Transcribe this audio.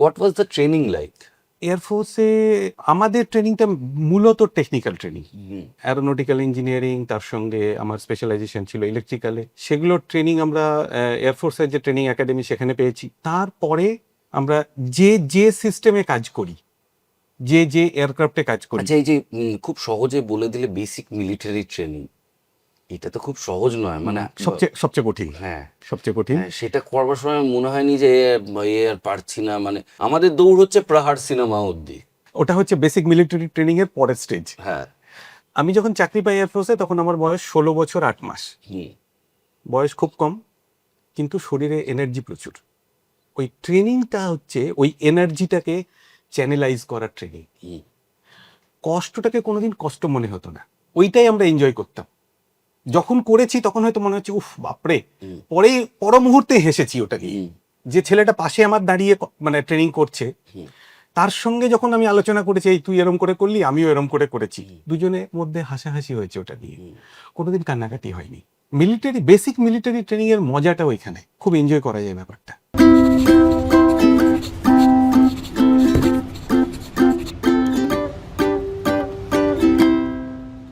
What was the training like? এয়ারফোর্সে আমাদের ট্রেনিংটা মূলত টেকনিক্যাল ট্রেনিং, অ্যারোনটিক্যাল ইঞ্জিনিয়ারিং, তার সঙ্গে আমার স্পেশালাইজেশন ছিল ইলেকট্রিক্যালে। সেগুলোর ট্রেনিং আমরা এয়ারফোর্সের যে ট্রেনিং একাডেমি সেখানে পেয়েছি। তারপরে আমরা যে যে সিস্টেমে কাজ করি, যে যে এয়ারক্রাফটে কাজ করি, আচ্ছা, এই যে খুব সহজে বলে দিলে বেসিক মিলিটারি ট্রেনিং, এটা তো খুব সহজ নয়, মানে সবচেয়ে কঠিন। হ্যাঁ, সবচেয়ে কঠিন। হ্যাঁ, সেটা করবার সময় মনে হয়নি যে এ আর পারছি না, মানে আমাদের দৌড় হচ্ছে প্রহার সিনেমা অবধি। ওটা হচ্ছে বেসিক মিলিটারি ট্রেনিং এর পরের স্টেজ। হ্যাঁ। আমি যখন চাকরি পাই এয়ারফোর্সে তখন আমার বয়স 16 বছর 8 মাস। বয়স খুব কম, কিন্তু শরীরে এনার্জি প্রচুর। ওই ট্রেনিংটা হচ্ছে ওই এনার্জিটাকে চ্যানেলাইজ করার ট্রেনিং। কষ্টটাকে কোনোদিন কষ্ট মনে হতো না, ওইটাই আমরা এনজয় করতাম। যখন করেছি তখন হয়তো মনে হচ্ছে উফ বাপরে, পর মুহূর্তে হেসেছি ওটা নিয়ে। যে ছেলেটা পাশে আমার দাঁড়িয়ে মানে ট্রেনিং করছে, তার সঙ্গে যখন আমি আলোচনা করেছি, এই তুই এরম করে করলি, আমিও এরম করে করেছি, দুজনের মধ্যে হাসাহাসি হয়েছে ওটা নিয়ে, কোনোদিন কান্নাকাটি হয়নি। বেসিক মিলিটারি ট্রেনিং এর মজাটা ওইখানে, খুব এনজয় করা যায় ব্যাপারটা।